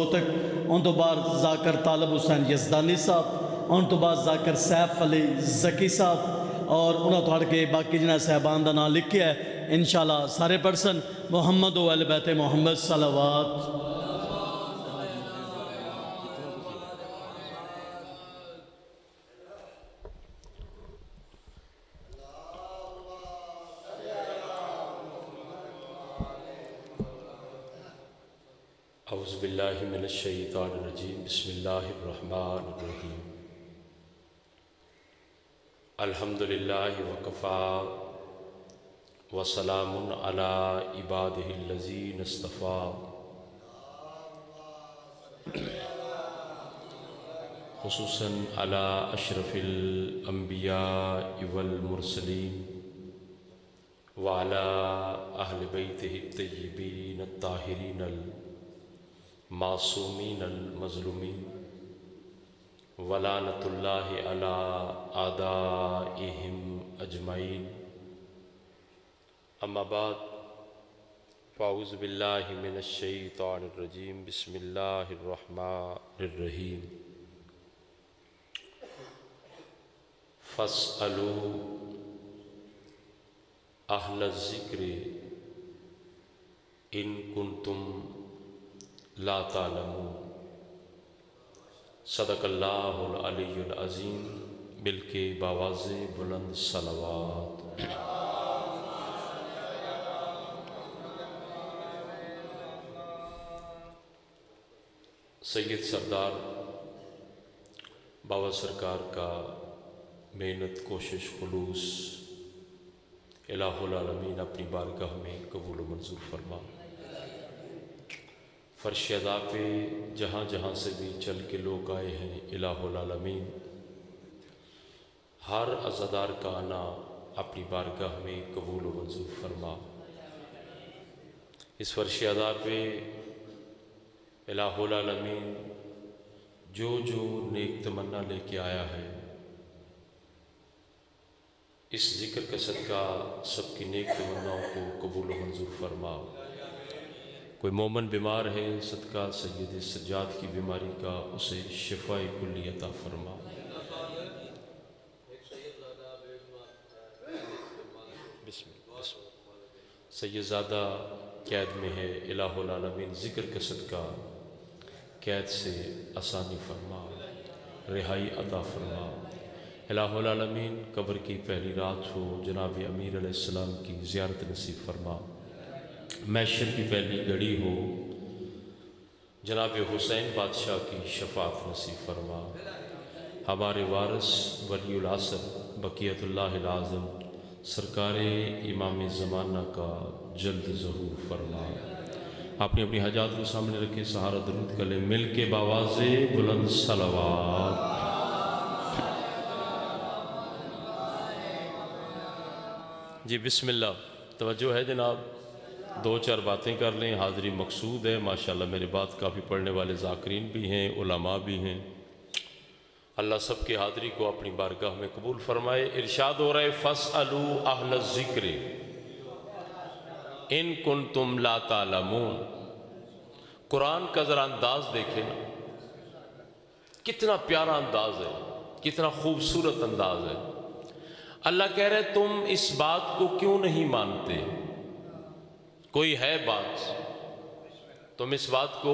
روہتک، ان تو بعد ذاکر طالب حسین یزدانی صاحب، ان تو بعد ذاکر سیف علی زکی صاحب، اور انہوں تو ہٹ کے باقی جنہیں صاحبان دا نام لکھے ہے انشاءاللہ سارے پرسن محمد و اہل بیت محمد صلوات۔ اعوذ باللہ من الشیطان الرجیم، بسم اللہ الرحمن الرحیم۔ الحمدللہ وکفا وسلام علی عبادہ الذین اصطفیٰ، خصوصاً علی اشرف الانبیاء والمرسلین وعلی اہل بیتہ الطیبین الطاہرین معصومین المظلومین، ولعنۃ اللہ علی اعدائہم اجمعین۔ اما بعد فاعوذ باللہ من الشیطان الرجیم، بسم اللہ الرحمن الرحیم۔ فاسألوا اہل الذکر ان کنتم لا تعلمون۔ صدق اللہ العلی العظیم، بلکہ باواز بلند صلوات۔ سید سردار بابا سرکار کا محنت، کوشش، خلوص الہ العالمین اپنی بارگاہ میں قبول و منظور فرما۔ فرش ادا پہ جہاں جہاں سے بھی چل کے لوگ آئے ہیں الہ العالمین ہر عزادار کا آنا اپنی بارگاہ میں قبول و منظور فرما۔ اس فرش ادا پہ الہ العالمین جو نیک تمنا لے کے آیا ہے، اس ذکر کا صدقہ سب کی نیک تمناؤں کو قبول و منظور فرما۔ کوئی مومن بیمار ہے، صدقہ سید سجاد کی بیماری کا اسے شفاء کلی عطا فرما۔ بسم اللہ۔ سید زادہ قید میں ہے، الہ العالمین ذکر کا صدقہ قید سے آسانی فرما، رہائی عطا فرما۔ الہ العالمین قبر کی پہلی رات ہو، جناب امیر علیہ السلام کی زیارت نصیب فرما۔ محشر کی پہلی گھڑی ہو، جناب حسین بادشاہ کی شفاعت نصیب فرما۔ ہمارے وارث ولی العصر بقیت اللہ العظم سرکار امام زمانہ کا جلد ظہور فرما۔ اپنی اپنی حاجات کو سامنے رکھے، سہارا درود کلے مل کے باواز بلند صلوات۔ جی بسم اللہ، توجہ ہے جناب، دو چار باتیں کر لیں، حاضری مقصود ہے۔ ماشاءاللہ میرے بات کافی پڑھنے والے ذاکرین بھی ہیں، علماء بھی ہیں، اللہ سب کی حاضری کو اپنی بارگاہ میں قبول فرمائے۔ ارشاد ہو رہے فاسألوا اہل الذکر ان کنتم لا تعلمون۔ قرآن کا ذرا انداز دیکھیں نا، کتنا پیارا انداز ہے، کتنا خوبصورت انداز ہے۔ اللہ کہہ رہے تم اس بات کو کیوں نہیں مانتے؟ کوئی ہے بات، تم اس بات کو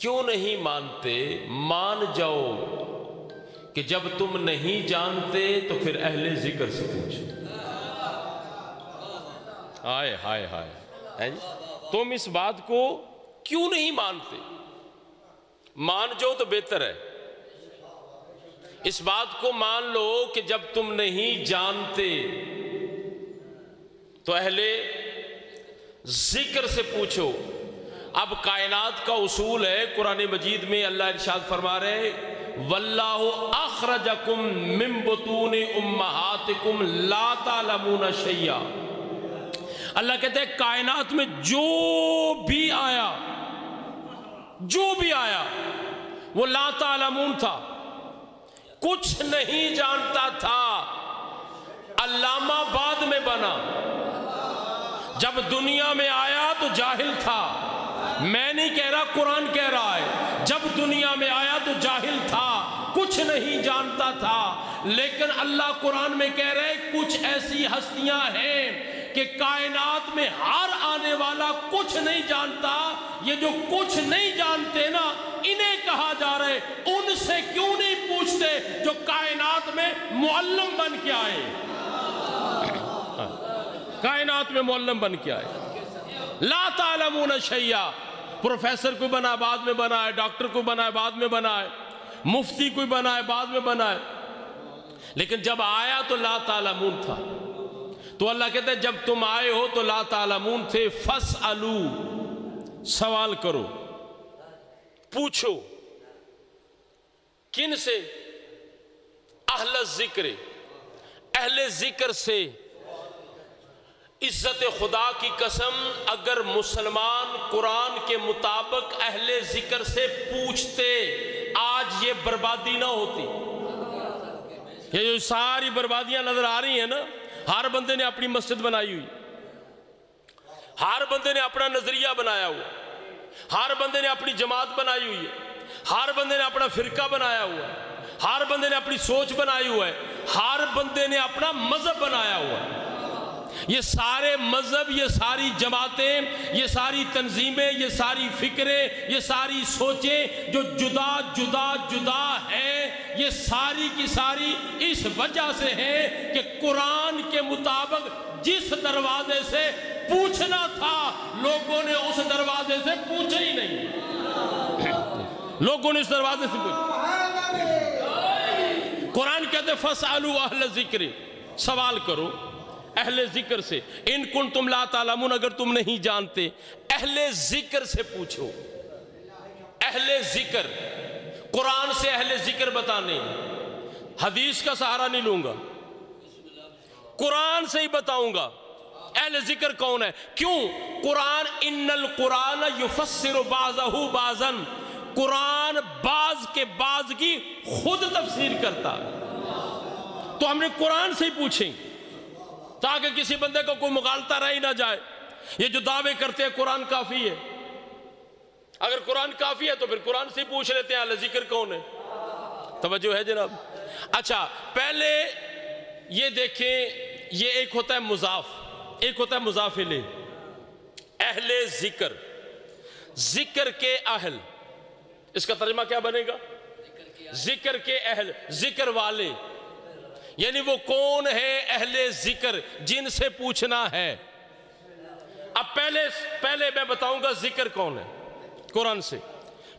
کیوں نہیں مانتے؟ مان جاؤ کہ جب تم نہیں جانتے تو پھر اہل ذکر سے پوچھو۔ ہائے ہائے ہائے، تم اس بات کو کیوں نہیں مانتے؟ مان جاؤ تو بہتر ہے۔ اس بات کو مان لو کہ جب تم نہیں جانتے تو اہل ذکر سے پوچھو۔ اب کائنات کا اصول ہے، قرآن مجید میں اللہ ارشاد فرما رہے واللہ اخرجکم من بطون امہاتکم لا تعلمون شیئا۔ اللہ کہتے ہیں کائنات میں جو بھی آیا وہ لا تعلمون تھا، کچھ نہیں جانتا تھا۔ علامہ بعد میں بنا، جب دنیا میں آیا تو جاہل تھا۔ میں نہیں کہہ رہا، قرآن کہہ رہا ہے جب دنیا میں آیا تو جاہل تھا، کچھ نہیں جانتا تھا، لیکن اللہ قرآن میں کہہ رہے کچھ ایسی ہستیاں ہیں کہ کائنات میں ہر آنے والا کچھ نہیں جانتا، یہ جو کچھ نہیں جانتے نا انہیں کہا جا رہے ان سے کیوں نہیں پوچھتے جو کائنات میں معلم بن کے آئے، کائنات میں معلم بن کے آئے۔ لا تعلمون شیئا، پروفیسر کوئی بنا ہے بعد میں بنا ہے، ڈاکٹر کوئی بنا ہے بعد میں بنا ہے، مفتی کوئی بنا ہے بعد میں بنا ہے، لیکن جب آیا تو لا تعلمون تھا۔ تو اللہ کہتے ہیں جب تم آئے ہو تو لا تعلمون تھے، فاسألو، سوال کرو، پوچھو، کن سے؟ اہل الذکر، اہل ذکر سے۔ عزت خدا کی قسم اگر مسلمان قرآن کے مطابق اہل ذکر سے پوچھتے آج یہ بربادی نہ ہوتی۔ یہ جو ساری بربادیاں نظر آ رہی ہیں نا، ہر بندے نے اپنی مسجد بنائی ہوئی، ہر بندے نے اپنا نظریہ بنایا ہوا، ہر بندے نے اپنی جماعت بنائی ہوئی ہے، ہر بندے نے اپنا فرقہ بنایا ہوا ہے، ہر بندے نے اپنی سوچ بنائی ہوا ہے، ہر بندے نے اپنا مذہب بنایا ہوا ہے۔ یہ سارے مذہب، یہ ساری جماعتیں، یہ ساری تنظیمیں، یہ ساری فکریں، یہ ساری سوچیں جو جدا جدا جدا ہیں، یہ ساری کی ساری اس وجہ سے ہیں کہ قرآن کے مطابق جس دروازے سے پوچھنا تھا لوگوں نے اس دروازے سے پوچھا ہی نہیں، لوگوں نے اس دروازے سے پوچھا۔ قرآن کہتے فاسألوا اہل الذکر، سوال کرو اہل ذکر سے، ان کنتم لا تعلمون، اگر تم نہیں جانتے اہل ذکر سے پوچھو۔ اہل ذکر، قرآن سے اہل ذکر بتانے، حدیث کا سہارا نہیں لوں گا، قرآن سے ہی بتاؤں گا اہل ذکر کون ہے۔ کیوں؟ قرآن ان القرآن یفسر بعضہ بعضا، قرآن بعض کے بعض کی خود تفسیر کرتا، تو ہم نے قرآن سے ہی پوچھیں تاکہ کسی بندے کو کوئی مغالطہ رہ ہی نہ جائے۔ یہ جو دعوے کرتے ہیں قرآن کافی ہے، اگر قرآن کافی ہے تو پھر قرآن سے ہی پوچھ لیتے ہیں اہل ذکر کون ہے۔ توجہ ہے جناب؟ اچھا، پہلے یہ دیکھیں، یہ ایک ہوتا ہے مضاف، ایک ہوتا ہے مضاف الیہ۔ اہل ذکر، ذکر کے اہل، اس کا ترجمہ کیا بنے گا؟ ذکر کے اہل، ذکر والے، یعنی وہ کون ہے اہل ذکر جن سے پوچھنا ہے۔ اب پہلے میں بتاؤں گا ذکر کون ہے قرآن سے،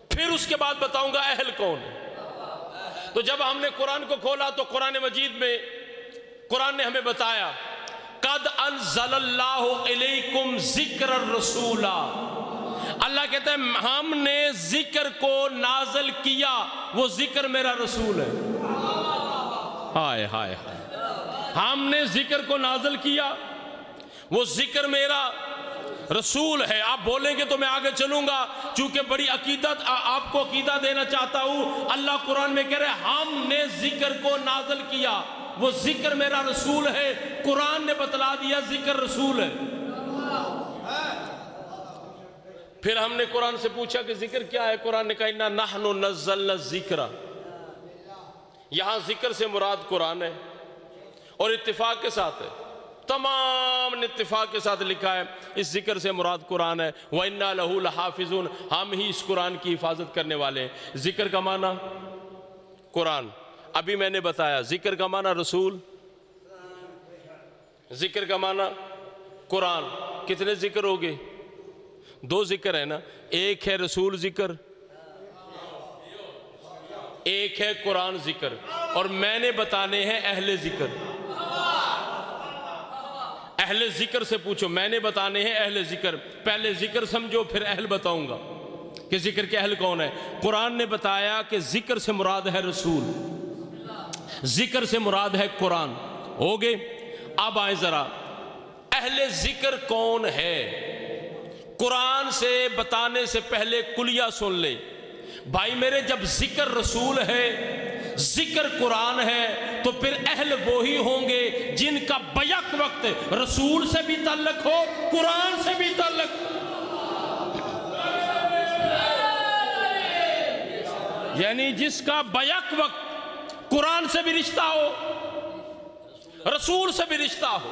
پھر اس کے بعد بتاؤں گا اہل کون ہے۔ تو جب ہم نے قرآن کو کھولا تو قرآن مجید میں قرآن نے ہمیں بتایا قد انزل اللہ الیکم ذکر الرسول، اللہ کہتا ہے ہم نے ذکر کو نازل کیا، وہ ذکر میرا رسول ہے۔ ہائے ہائے ہائے، ہم نے ذکر کو نازل کیا، وہ ذکر میرا رسول ہے۔ آپ بولیں گے تو میں آگے چلوں گا، چونکہ بڑی عقیدت آپ کو عقیدہ دینا چاہتا ہوں۔ اللہ قرآن میں کہہ رہے ہیں ہم نے ذکر کو نازل کیا، وہ ذکر میرا رسول ہے۔ قرآن نے بتلا دیا ذکر رسول ہے۔ پھر ہم نے قرآن سے پوچھا کہ ذکر کیا ہے، قرآن نے کہا اِنَّا نَحْنُ نَزَّلْنَا الذِّكْرَ، یہاں ذکر سے مراد قرآن ہے، اور اتفاق کے ساتھ ہے، تمام نے اتفاق کے ساتھ لکھا ہے اس ذکر سے مراد قرآن ہے۔ وَإِنَّا لَهُ لَحَافِظُونَ، ہم ہی اس قرآن کی حفاظت کرنے والے ہیں۔ ذکر کا معنی قرآن، ابھی میں نے بتایا ذکر کا معنی رسول، ذکر کا معنی قرآن۔ کتنے ذکر ہو گئے؟ دو ذکر ہے نا، ایک ہے رسول ذکر، ایک ہے قرآن ذکر، اور میں نے بتانے ہیں اہل ذکر۔ اہل ذکر سے پوچھو، میں نے بتانے ہیں اہل ذکر۔ پہلے ذکر سمجھو پھر اہل بتاؤں گا کہ ذکر کے اہل کون ہے۔ قرآن نے بتایا کہ ذکر سے مراد ہے رسول، ذکر سے مراد ہے قرآن۔ ہو گئے؟ اب آئیں ذرا، اہل ذکر کون ہے؟ قرآن سے بتانے سے پہلے کلیہ سن لے بھائی میرے، جب ذکر رسول ہے، ذکر قرآن ہے، تو پھر اہل وہی ہوں گے جن کا بیک وقت رسول سے بھی تعلق ہو، قرآن سے بھی تعلق ہو۔ یعنی جس کا بیک وقت قرآن سے بھی رشتہ ہو، رسول سے بھی رشتہ ہو،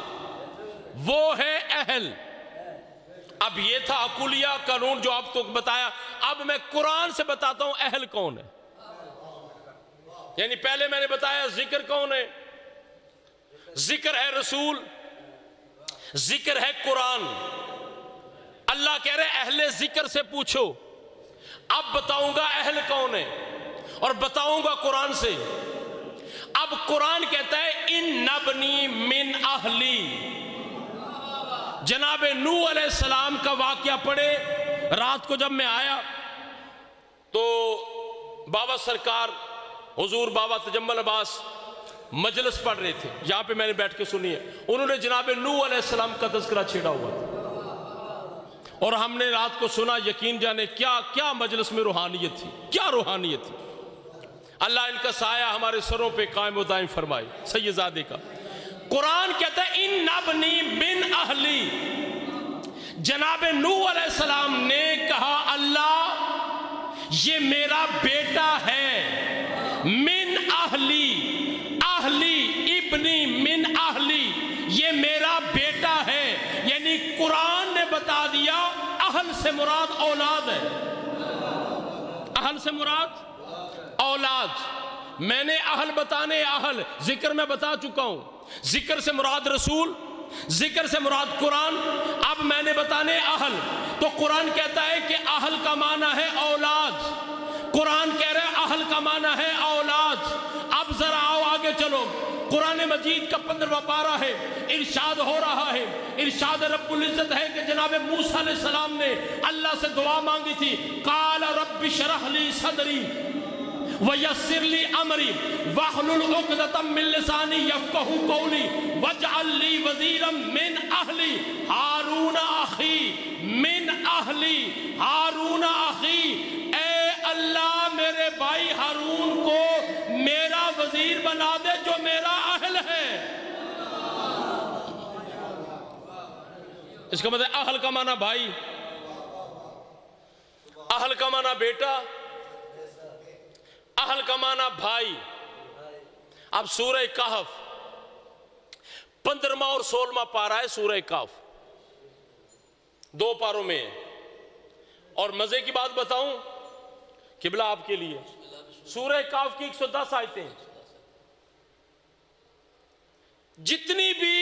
وہ ہے اہل۔ اب یہ تھا عقولیہ قانون جو آپ کو بتایا، اب میں قرآن سے بتاتا ہوں اہل کون ہے۔ یعنی پہلے میں نے بتایا ذکر کون ہے، ذکر ہے رسول، ذکر ہے قرآن۔ اللہ کہہ رہے اہل ذکر سے پوچھو، اب بتاؤں گا اہل کون ہے اور بتاؤں گا قرآن سے۔ اب قرآن کہتا ہے ان نبنی من اہلی۔ جناب نوح علیہ السلام کا واقعہ پڑھے۔ رات کو جب میں آیا تو بابا سرکار حضور بابا تجمل عباس مجلس پڑھ رہے تھے، یہاں پہ میں نے بیٹھ کے سنی ہے۔ انہوں نے جناب نوح علیہ السلام کا تذکرہ چھیڑا ہوا تھا، اور ہم نے رات کو سنا، یقین جانے کیا کیا مجلس میں روحانیت تھی، کیا روحانیت تھی۔ اللہ ان کا سایہ ہمارے سروں پہ قائم و دائم فرمائے، سیدزادے کا۔ قرآن کہتا ہے ان نبنی من اہلی۔ جناب نوح علیہ السلام نے کہا اللہ یہ میرا بیٹا ہے، من اہلی، اہلی ابنی من اہلی، یہ میرا بیٹا ہے۔ یعنی قرآن نے بتا دیا اہل سے مراد اولاد ہے، اہل سے مراد اولاد۔ میں نے اہل بتانے، اہل ذکر میں بتا چکا ہوں، ذکر سے مراد رسول، ذکر سے مراد قرآن۔ اب میں نے بتانے اہل، تو قرآن کہتا ہے کہ اہل کا معنی ہے اولاد، قرآن کہہ رہے ہیں اہل کا معنی ہے اولاد۔ اب ذرا آؤ آگے چلو، قرآن مجید کا 15واں پارہ ہے، ارشاد ہو رہا ہے، ارشاد رب العزت ہے کہ جناب موسیٰ علیہ السلام نے اللہ سے دعا مانگی تھی، قال رب اشرح لی صدری وَيَسِّرْ لِي أَمْرِي وَاحْلُلْ عُقْدَةً مِّن لِّسَانِي يَفْقَهُوا قَوْلِي وَاجْعَل لِّي وَزِيرًا مِّنْ أَهْلِي هَارُونَ أَخِي مِّنْ أَهْلِي هَارُونَ أَخِي۔ اے اللہ میرے بھائی ہارون کو میرا وزیر بنا دے جو میرا اہل ہے۔ اس کا مطلب اہل کا معنی بھائی، اہل کا معنی بیٹا، اہل کا معنی بھائی۔ اب سورہ کہف 15واں اور 16واں پارہ ہے سورہ کہف، 2 پاروں میں ہے۔ اور مزے کی بات بتاؤں قبلہ آپ کے لیے، سورہ کہف کی 110 آیتیں، جتنی بھی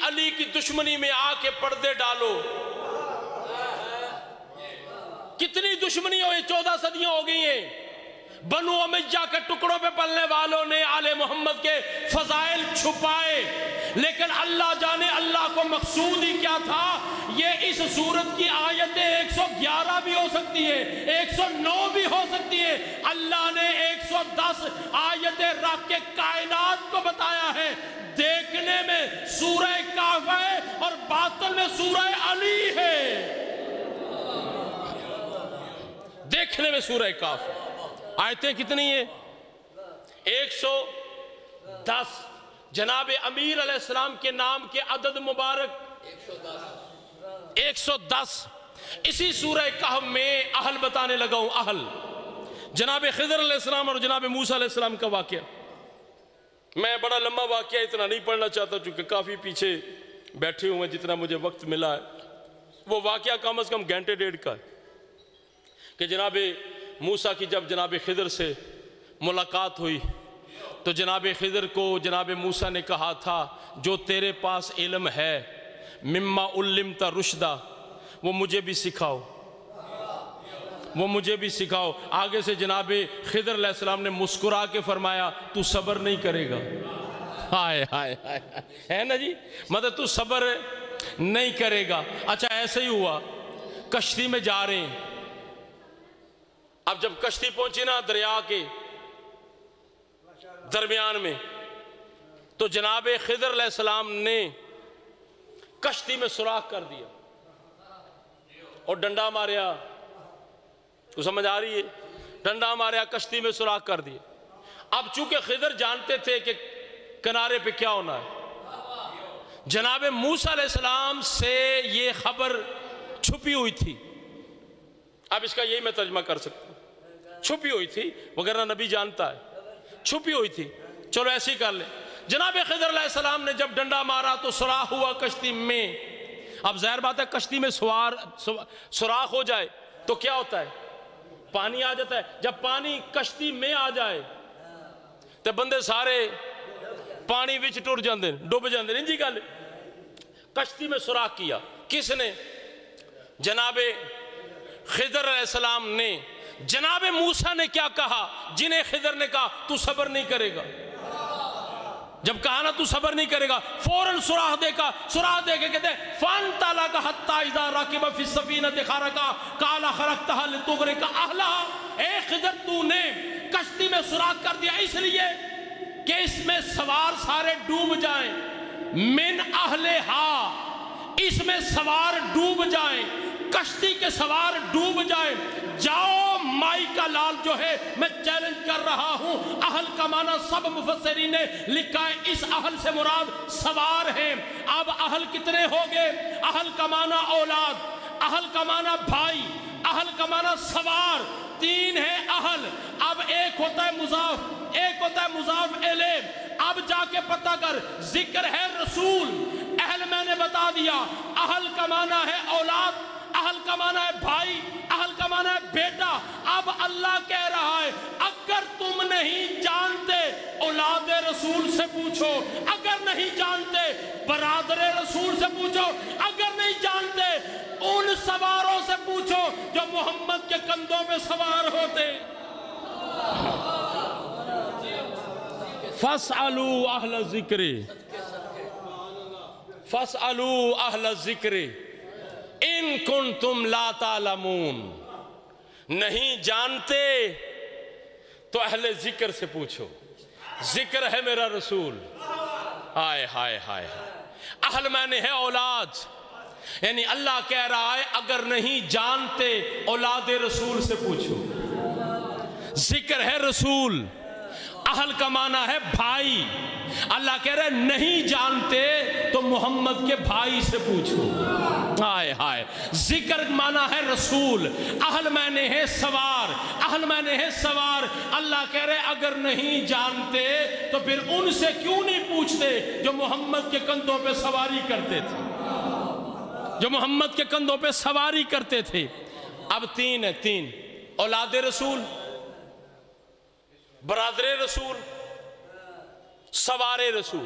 علی کی دشمنی میں آ کے پردے ڈالو، کتنی دشمنی ہوئی، 14 صدیاں ہو گئی ہیں۔ بنو امیہ کے ٹکڑوں پہ پلنے والوں نے آل محمد کے فضائل چھپائے، لیکن اللہ جانے اللہ کو مقصود ہی کیا تھا۔ یہ اس صورت کی آیتیں 111 بھی ہو سکتی ہے، 109 بھی ہو سکتی ہے۔ اللہ نے 110 آیتیں رکھ کے کائنات کو بتایا ہے، دیکھنے میں سورہ کہف ہے اور باطن میں سورہ علی ہے۔ دیکھنے میں سورہ کہف ہے، آیتیں کتنی ہیں؟ 110۔ جناب امیر علیہ السلام کے نام کے عدد مبارک 110۔ اسی سورہ کہف میں اہل بتانے لگا ہوں، اہل۔ جناب خضر علیہ السلام اور جناب موسیٰ علیہ السلام کا واقعہ، میں بڑا لمبا واقعہ اتنا نہیں پڑھنا چاہتا چونکہ کافی پیچھے بیٹھے ہوئے، جتنا مجھے وقت ملا ہے وہ واقعہ کم از کم گھنٹے ڈیڑھ کا ہے کہ جناب موسیٰ کی جب جناب خضر سے ملاقات ہوئی تو جناب خضر کو جناب موسیٰ نے کہا تھا جو تیرے پاس علم ہے مما علمت رشدہ وہ مجھے بھی سکھاؤ، وہ مجھے بھی سکھاؤ۔ آگے سے جناب خضر علیہ السلام نے مسکرا کے فرمایا تو صبر نہیں کرے گا۔ ہائے ہائے ہائے، ہے نا جی، مطلب تو صبر نہیں کرے گا۔ اچھا ایسے ہی ہوا، کشتی میں جا رہے ہیں۔ اب جب کشتی پہنچی نا دریا کے درمیان میں تو جناب خضر علیہ السلام نے کشتی میں سوراخ کر دیا اور ڈنڈا ماریا، تو سمجھ آ رہی ہے، ڈنڈا ماریا، کشتی میں سوراخ کر دیا۔ اب چونکہ خضر جانتے تھے کہ کنارے پہ کیا ہونا ہے، جناب موسیٰ علیہ السلام سے یہ خبر چھپی ہوئی تھی۔ اب اس کا یہی میں ترجمہ کر سکتا ہوں چھپی ہوئی تھی، وغیرہ نبی جانتا ہے چھپی ہوئی تھی، چلو ایسے ہی کر لیں۔ جناب خضر علیہ السلام نے جب ڈنڈا مارا تو سوراخ ہوا کشتی میں۔ اب ظاہر بات ہے کشتی میں سوراخ ہو جائے تو کیا ہوتا ہے؟ پانی آ جاتا ہے۔ جب پانی کشتی میں آ جائے تو بندے سارے پانی وچ ٹر جاندے ڈوب جاندے، نہیں جی گل؟ کشتی میں سوراخ کیا کس نے؟ جناب خضر علیہ السلام نے۔ جناب موسیٰ نے کیا کہا؟ جنہیں خضر نے کہا تو صبر نہیں کرے گا، جب کہا نا تو صبر نہیں کرے گا، فوراً سوراخ دے کے کہتے ہیں فَانْطَلَقَ حَتَّى إِذَا رَكِبَ فِي السَّفِينَةِ خَرَقَ قَالَ خَرَقْتَهَا لِتُغْرِقَ أَهْلَهَا۔ اے خضر تو نے کشتی میں سوراخ کر دیا اس لیے کہ اس میں سوار سارے ڈوب جائیں، من اہلہا، اس میں سوار ڈوب جائیں، کشتی کے سوار ڈوب جائیں۔ جاؤ مائی کا لال جو ہے میں چیلنج کر رہا ہوں، اہل کا معنی سب مفسرین نے لکھا ہے اس اہل سے مراد سوار ہیں۔ اب اہل کتنے ہو گئے؟ اہل کا معنی اولاد، اہل کا معنی بھائی، اہل کا معنی سوار، تین ہے اہل۔ اب ایک ہوتا ہے مضاف، ایک ہوتا ہے مضاف الیہ۔ اب جا کے پتہ کر، ذکر ہے رسول، اہل میں نے بتا دیا، اہل کا معنی ہے اولاد، اہل کا معنی ہے بھائی، اہل کا معنی ہے بیٹا۔ اب اللہ کہہ رہا ہے اگر تم نہیں جانتے اولاد رسول سے پوچھو، اگر نہیں جانتے برادر رسول سے پوچھو، اگر نہیں جانتے ان سواروں سے پوچھو جو محمد کے کندھوں پہ سوار ہوتے۔ فَاسْأَلُوا أَهْلَ الذِّكْرِ، فَاسْأَلُوا أَهْلَ الذِّكْرِ ان کنتم لا تعلمون۔ نہیں جانتے تو اہل ذکر سے پوچھو، ذکر ہے میرا رسول۔ ہائے ہائے ہائے، اہل معنی ہے اولاد، یعنی اللہ کہہ رہا ہے اگر نہیں جانتے اولاد رسول سے پوچھو۔ ذکر ہے رسول، اہل کا معنی ہے بھائی، اللہ کہہ رہے نہیں جانتے تو محمد کے بھائی سے پوچھو۔ ہائے ہائے، ذکر معنی ہے رسول، اہل معنی ہے سوار، اہل معنی ہے سوار۔ اللہ کہہ رہے اگر نہیں جانتے تو پھر ان سے کیوں نہیں پوچھتے جو محمد کے کندھوں پہ سواری کرتے تھے، جو محمد کے کندھوں پہ سواری کرتے تھے۔ اب تین ہے، تین، اولاد رسول، برادر رسول، سوار رسول۔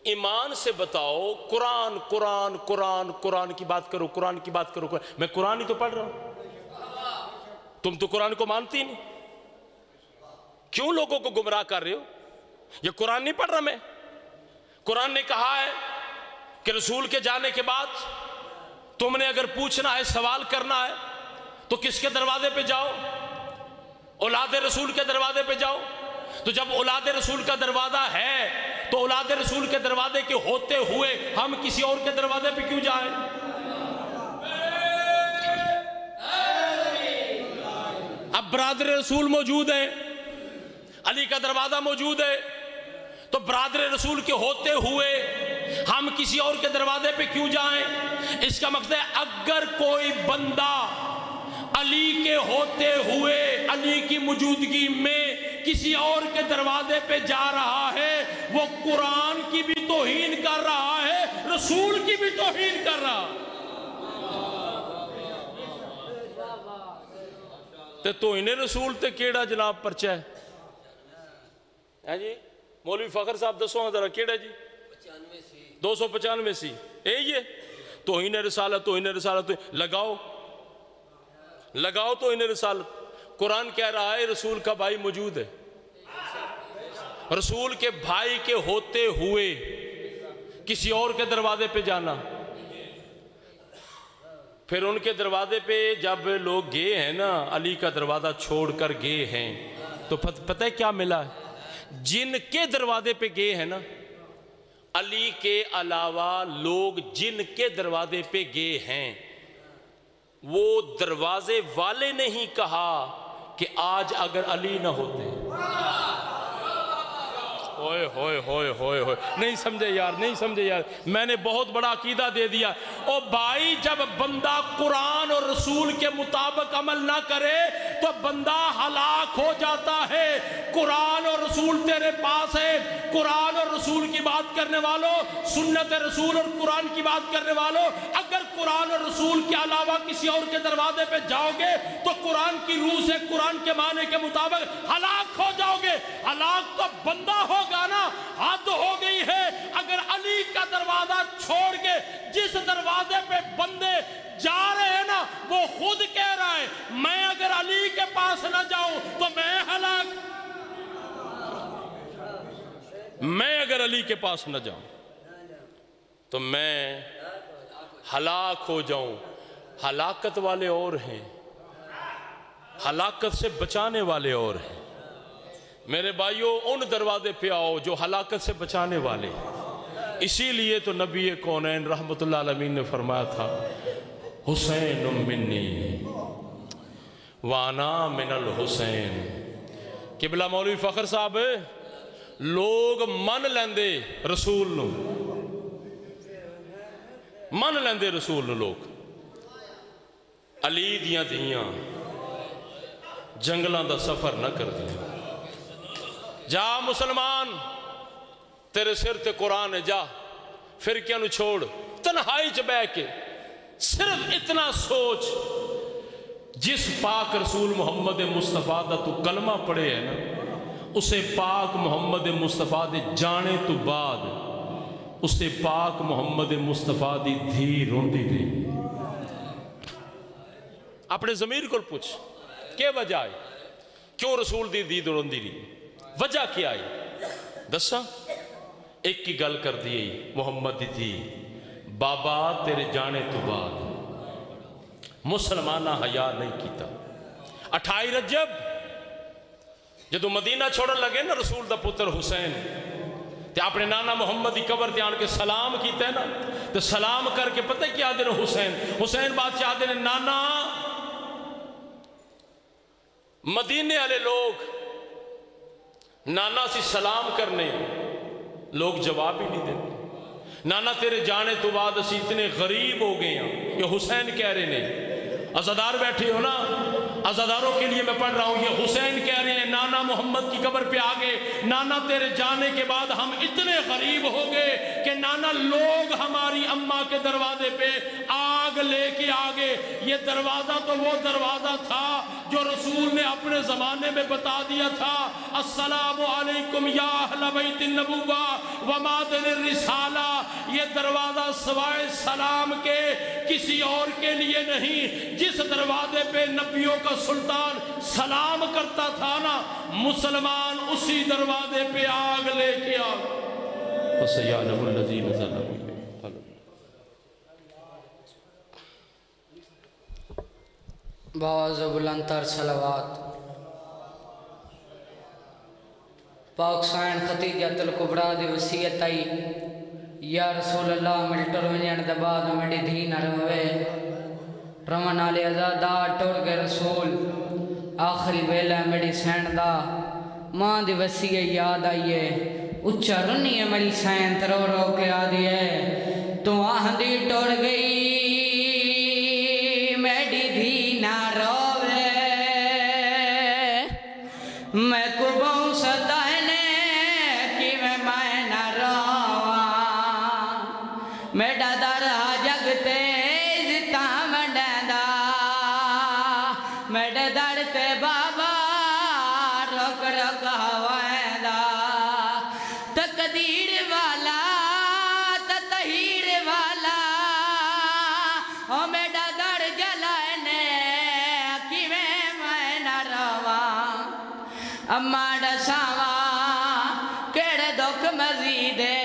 ایمان سے بتاؤ، قرآن قرآن قرآن قرآن کی بات کرو، قرآن کی بات کرو، میں قرآن ہی تو پڑھ رہا ہوں، تم تو قرآن کو مانتی نہیں، کیوں لوگوں کو گمراہ کر رہے ہو؟ یہ قرآن نہیں پڑھ رہا میں؟ قرآن نے کہا ہے کہ رسول کے جانے کے بعد تم نے اگر پوچھنا ہے، سوال کرنا ہے تو کس کے دروازے پہ جاؤ؟ اولاد رسول کے دروازے پہ جاؤ۔ تو جب اولاد رسول کا دروازہ ہے تو اولاد رسول کے دروازے کے ہوتے ہوئے ہم کسی اور کے دروازے پہ کیوں جائیں؟ اب برادر رسول موجود ہیں، علی کا دروازہ موجود ہے، تو برادر رسول کے ہوتے ہوئے ہم کسی اور کے دروازے پہ کیوں جائیں؟ اس کا مقصد ہے اگر کوئی بندہ علی کے ہوتے ہوئے، علی کی موجودگی میں کسی اور کے دروازے پہ جا رہا ہے، وہ قرآن کی بھی توہین کر رہا ہے، رسول کی بھی توہین کر رہا تے توہین رسول تے کیڑا جناب پرچہ ہے جی؟ مولوی فخر صاحب دسو ذرا کیڑا جی؟ 295 سی، یہ توہین رسالت، توہین رسالت، لگاؤ توہین رسالت۔ قرآن کہہ رہا ہے رسول کا بھائی موجود ہے، رسول کے بھائی کے ہوتے ہوئے کسی اور کے دروازے پہ جانا، پھر ان کے دروازے پہ جب لوگ گئے ہیں نا، علی کا دروازہ چھوڑ کر گئے ہیں، تو پتہ ہے کیا ملا ہے؟ جن کے دروازے پہ گئے ہیں نا، علی کے علاوہ لوگ جن کے دروازے پہ گئے ہیں، وہ دروازے والے نے ہی کہا کہ آج اگر علی نہ ہوتے، ہوئے ہوئے ہوئے ہوئے ہوئے، نہیں سمجھے یار، نہیں سمجھے یار، میں نے بہت بڑا عقیدہ دے دیا۔ او بھائی، جب بندہ قرآن اور رسول کے مطابق عمل نہ کرے تو بندہ ہلاک ہو جاتا ہے۔ قرآن اور رسول تیرے پاس ہے، قرآن اور رسول کی بات کرنے والوں، سنت رسول اور قرآن کی بات کرنے والوں، اگر قرآن اور رسول کے علاوہ کسی اور کے دروازے پہ جاؤ گے تو قرآن کی روح سے، قرآن کے معنی کے مطابق ہلاک ہو جاؤ گے۔ ہلاک تو بندہ ہوگا نا، حد ہو گئی ہے۔ اگر علی کا دروازہ چھوڑ کے جس دروازے پہ بندے جا رہے ہیں نا، وہ خود کہہ رہا ہے میں اگر علی کے پاس نہ جاؤں تو میں ہلاک، میں اگر علی کے پاس نہ جاؤں تو میں ہلاک ہو جاؤں۔ ہلاکت والے اور ہیں، ہلاکت سے بچانے والے اور ہیں۔ میرے بھائیوں، ان دروازے پہ آؤ جو ہلاکت سے بچانے والے۔ اسی لیے تو نبی کونین رحمت اللہ علیہ نے فرمایا تھا حسین منی وانا من الحسین۔ قبلہ مولوی فخر صاحب لوگ من لیندے رسول نو، من لیندے رسول نو لوگ۔ علی دیاں دھیاں جنگلاں دا سفر نہ کر دیا۔ جا مسلمان، تیرے سر تے قرآن ہے، جا فرقیاں نو چھوڑ، تنہائی چ بہ کے صرف اتنا سوچ، جس پاک رسول محمد مصطفیٰ دا تو کلمہ پڑھے ہے نا، اسے پاک محمد مصطفیٰ دے جانے تو بعد اسے پاک محمد مصطفیٰ دی دھی روندی دی۔ اپنے ضمیر کو پوچھ کیا وجہ آئی، کیوں رسول دی دھی روندی دی، وجہ کیا آئی؟ دسا ایک کی گل کر دی محمد دی تھی، بابا تیرے جانے تو بعد مسلمانہ حیا نہیں کیتا۔ 28 رجب جدو مدینہ چھوڑن لگے نا رسول دا پتر حسین، تے اپنے نانا محمد دی قبر تے آن کے سلام کیتا ہے نا، تے سلام کر کے پتہ کیا دن حسین، حسین بادشاہ دن نانا مدینے والے لوگ نانا سی سلام کرنے، لوگ جواب ہی نہیں دیتے۔ نانا تیرے جانے تو بعد اسی اتنے غریب ہو گئے ہیں، یہ حسین کہہ رہے ہیں۔ عزادار بیٹھے ہو نا، عزاداروں کے لیے میں پڑھ رہا ہوں، یہ حسین کہہ رہے ہیں نانا محمد کی قبر پہ آگے، نانا تیرے جانے کے بعد ہم اتنے غریب ہو گئے کہ نانا لوگ ہماری اماں کے دروازے پہ آگ لے کے آگے۔ یہ دروازہ تو وہ دروازہ تھا جو رسول نے اپنے زمانے میں بتا دیا تھا، السلام علیکم یا اہل بیت النبوہ و مادن الرسالہ۔ یہ دروازہ سوائے سلام کے کسی اور کے لیے نہیں۔ جس دروازے پہ نبیوں کا سلطان سلام کرتا تھا نا، مسلمان اسی دروازے پہ آگ لے کے آگے۔ وَسَيَعْلَمُ الَّذِينَ ظَلَمُوا۔ باز و بلندتر صلوات۔ پاک سائن خطیجت الکبریٰ دی وصیت آئی، یا رسول اللہ ملٹر ونجن دباد میڈی دھی نہ روے، رمن آلے ازادار ٹوڑ کے رسول، آخری ویلہ میڈی سین دا، ماں دی وصیت یاد آئیے، اچھا رنی ہے میری سین ترو رو کے آدھیے، تو آہدی ٹوڑ گئی میڈی دھی نہ روے، میں کو بہوں ستائنے کی میں نہ رواں، میڈا در جگتے زتا منڈا، میڈا در تے بابا رک رک ہوائیں دا، تقدیر والا تطہیر والا، او میڈا در جلائنے کی میں نہ رواں، اماں ڈساواں کیڑے دکھ مزیدے